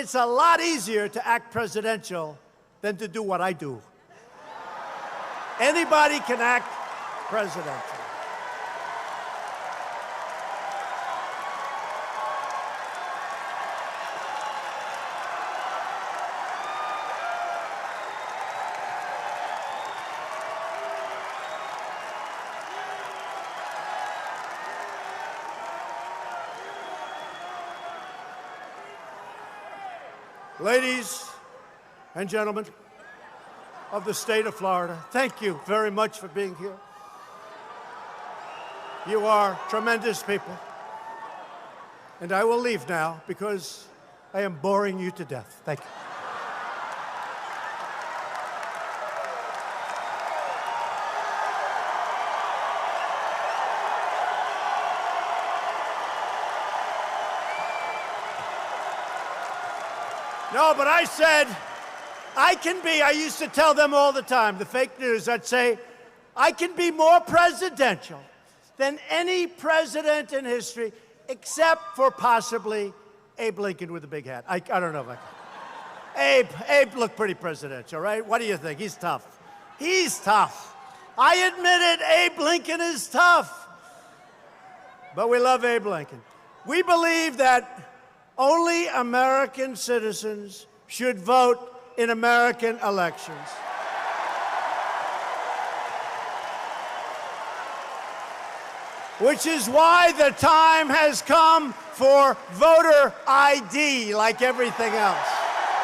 it's a lot easier to act presidential than to do what I do. Anybody can act presidential. Ladies and gentlemen of the state of Florida, thank you very much for being here. You are tremendous people. And I will leave now because I am boring you to death. Thank you. No, but I said, I used to tell them all the time, the fake news, I'd say, I can be more presidential than any president in history, except for possibly Abe Lincoln with a big hat. I don't know if I can. Abe looked pretty presidential, right? What do you think? He's tough. He's tough. I admit it, Abe Lincoln is tough. But we love Abe Lincoln. We believe that only American citizens should vote in American elections. Which is why the time has come for voter ID, like everything else.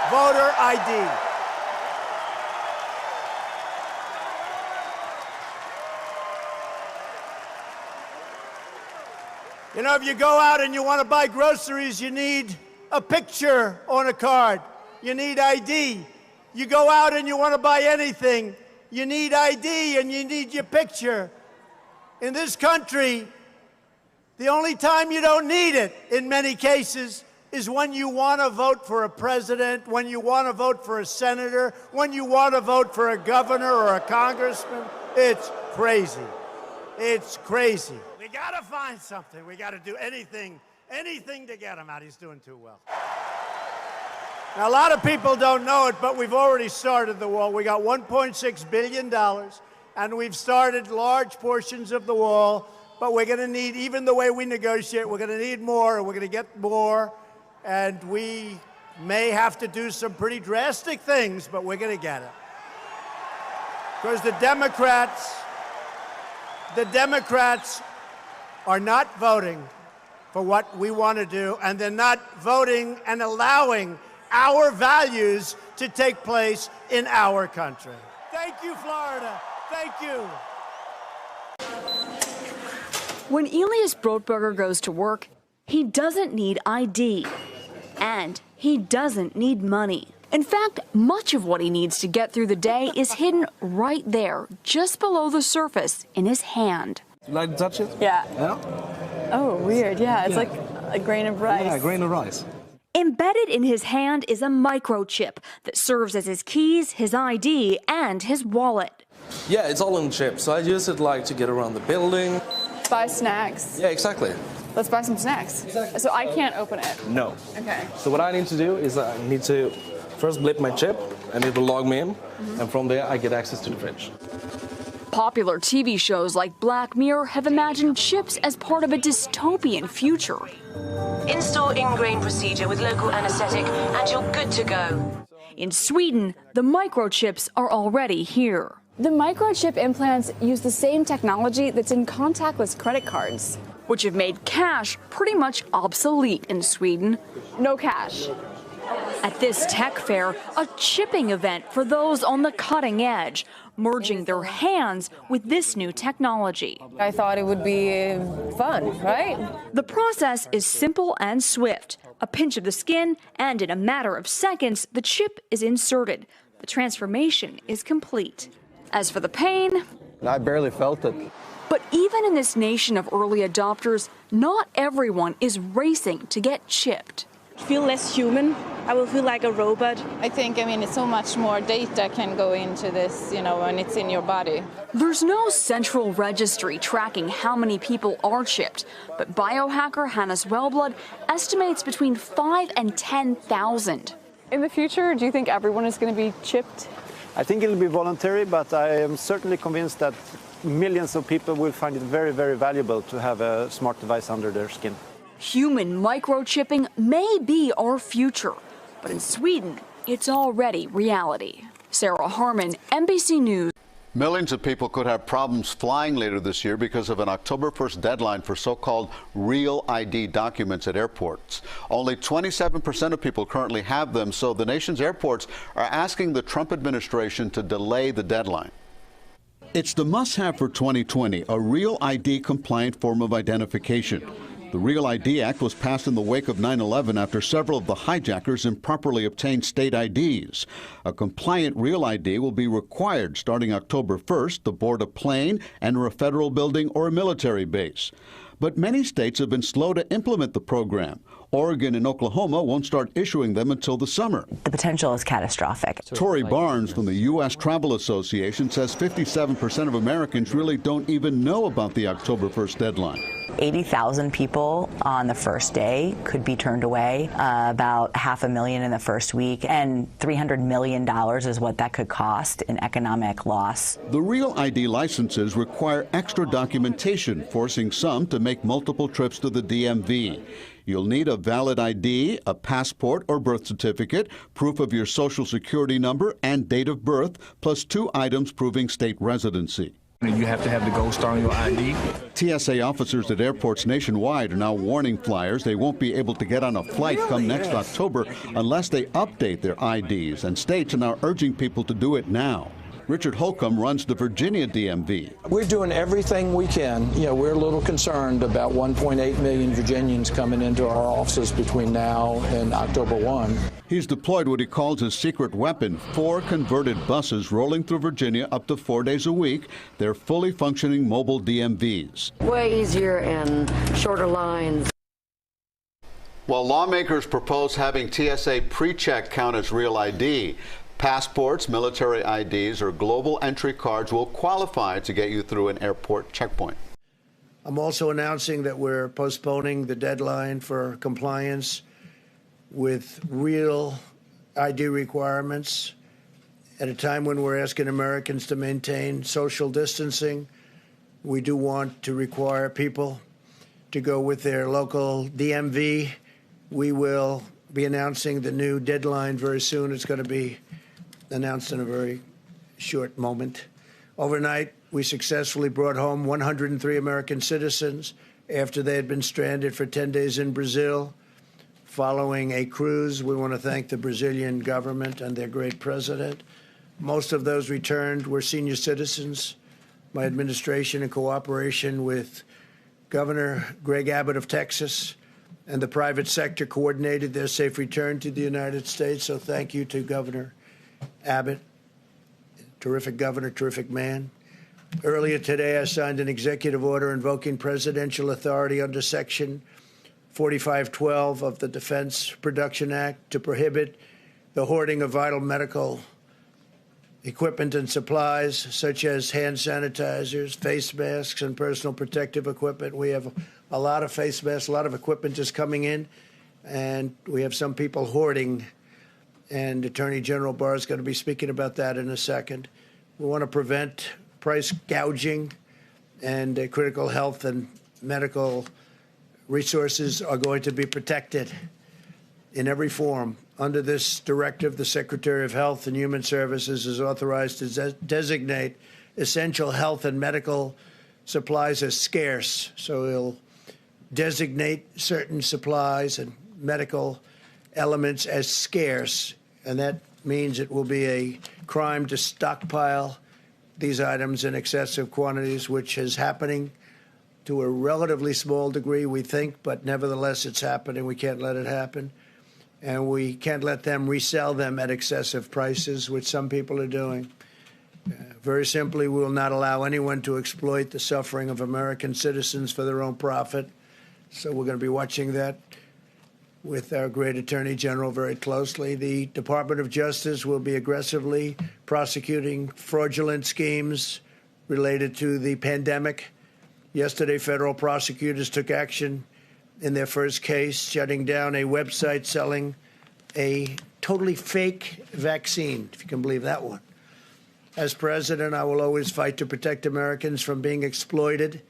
Voter ID. You know, if you go out and you want to buy groceries, you need a picture on a card. You need ID. You go out and you want to buy anything, you need ID and you need your picture. In this country, the only time you don't need it, in many cases, is when you want to vote for a president, when you want to vote for a senator, when you want to vote for a governor or a congressman. It's crazy. It's crazy. We got to find something. We got to do anything to get him out. He's doing too well. Now, a lot of people don't know it, but we've already started the wall. We got $1.6 billion, and we've started large portions of the wall, but we're going to need, even the way we negotiate, we're going to need more, and we're going to get more, and we may have to do some pretty drastic things, but we're going to get it. Because the Democrats are not voting for what we want to do, and they're not voting and allowing our values to take place in our country. Thank you, Florida. Thank you. When Elias Brotberger goes to work, he doesn't need ID, and he doesn't need money. In fact, much of what he needs to get through the day is hidden right there, just below the surface, in his hand. You like to touch it? Yeah. Yeah? Oh, weird. Yeah, it's like a grain of rice. Yeah, a grain of rice. Embedded in his hand is a microchip that serves as his keys, his ID, and his wallet. Yeah, it's all in chip, so I use it like to get around the building. Buy snacks. Yeah, exactly. Let's buy some snacks. Exactly. So I can't open it? No. Okay. So what I need to do is I need to first blip my chip, and it will log me in, and from there I get access to the fridge. Popular TV shows like Black Mirror have imagined chips as part of a dystopian future. Install ingrain procedure with local anesthetic and you're good to go. In Sweden, the microchips are already here. The microchip implants use the same technology that's in contactless credit cards, which have made cash pretty much obsolete in Sweden. No cash. At this tech fair, a chipping event for those on the cutting edge, merging their hands with this new technology. I thought it would be fun, right? The process is simple and swift. A pinch of the skin, and in a matter of seconds, the chip is inserted. The transformation is complete. As for the pain, I barely felt it. But even in this nation of early adopters, not everyone is racing to get chipped. Feel less human I will feel like a robot. I think, it's so much more data can go into this, when it's in your body. There's no central registry tracking how many people are chipped, but biohacker Hannes Wellblood estimates between 5 and 10,000. In the future, do you think everyone is going to be chipped? I think it'll be voluntary, but I am certainly convinced that millions of people will find it very, very valuable to have a smart device under their skin. Human microchipping may be our future, but in Sweden, it's already reality. Sarah Harmon, NBC News. Millions of people could have problems flying later this year because of an October 1st deadline for so-called RealID documents at airports. Only 27% of people currently have them, so the nation's airports are asking the Trump administration to delay the deadline. It's the must-have for 2020, a RealID compliant form of identification. The RealID Act was passed in the wake of 9/11 after several of the hijackers improperly obtained state IDs. A compliant RealID will be required starting October 1st to board a plane, enter a federal building, or a military base. But many states have been slow to implement the program. Oregon and Oklahoma won't start issuing them until the summer. The potential is catastrophic. Tori Barnes from the U.S. Travel Association says 57% of Americans really don't even know about the October 1st deadline. 80,000 people on the first day could be turned away, about 500,000 in the first week, and $300 million is what that could cost in economic loss. The RealID licenses require extra documentation, forcing some to make multiple trips to the DMV. You'll need a valid ID, a passport or birth certificate, proof of your social security number and date of birth, plus 2 items proving state residency. You have to have the gold star on your ID. TSA officers at airports nationwide are now warning flyers they won't be able to get on a flight come next October unless they update their IDs, and states are now urging people to do it now. Richard Holcomb runs the Virginia DMV. We're doing everything we can. We're a little concerned about 1.8 million Virginians coming into our offices between now and October 1. He's deployed what he calls his secret weapon, 4 converted buses rolling through Virginia up to 4 days a week. They're fully functioning mobile DMVs. Way easier and shorter lines. While lawmakers propose having TSA pre-check count as RealID, passports, military IDs, or global entry cards will qualify to get you through an airport checkpoint. I'm also announcing that we're postponing the deadline for compliance with real ID requirements at a time when we're asking Americans to maintain social distancing. We do want to require people to go with their local DMV. We will be announcing the new deadline very soon. It's going to be announced in a very short moment. Overnight, we successfully brought home 103 American citizens after they had been stranded for 10 days in Brazil. Following a cruise, we want to thank the Brazilian government and their great president. Most of those returned were senior citizens. My administration, in cooperation with Governor Greg Abbott of Texas and the private sector, coordinated their safe return to the United States. So thank you to Governor Abbott. Terrific governor, terrific man. Earlier today, I signed an executive order invoking presidential authority under Section 4512 of the Defense Production Act to prohibit the hoarding of vital medical equipment and supplies, such as hand sanitizers, face masks, and personal protective equipment. We have a lot of face masks, a lot of equipment just coming in, and we have some people hoarding. And Attorney General Barr is going to be speaking about that in a second. We want to prevent price gouging, and critical health and medical resources are going to be protected in every form. Under this directive, the Secretary of Health and Human Services is authorized to designate essential health and medical supplies as scarce. So he'll designate certain supplies and medical elements as scarce, and that means it will be a crime to stockpile these items in excessive quantities, which is happening to a relatively small degree, we think, but nevertheless it's happening. We can't let it happen. And we can't let them resell them at excessive prices, which some people are doing. Very simply, we will not allow anyone to exploit the suffering of American citizens for their own profit. So we're going to be watching that. with our great Attorney General very closely. The Department of Justice will be aggressively prosecuting fraudulent schemes related to the pandemic. Yesterday, federal prosecutors took action in their first case, shutting down a website selling a totally fake vaccine, if you can believe that one. As president, I will always fight to protect Americans from being exploited.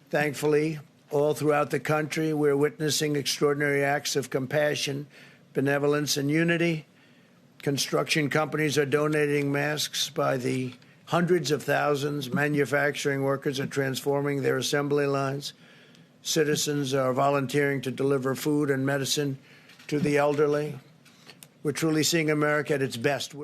Thankfully, all throughout the country, we're witnessing extraordinary acts of compassion, benevolence, and unity. Construction companies are donating masks by the hundreds of thousands. Manufacturing workers are transforming their assembly lines. Citizens are volunteering to deliver food and medicine to the elderly. We're truly seeing America at its best.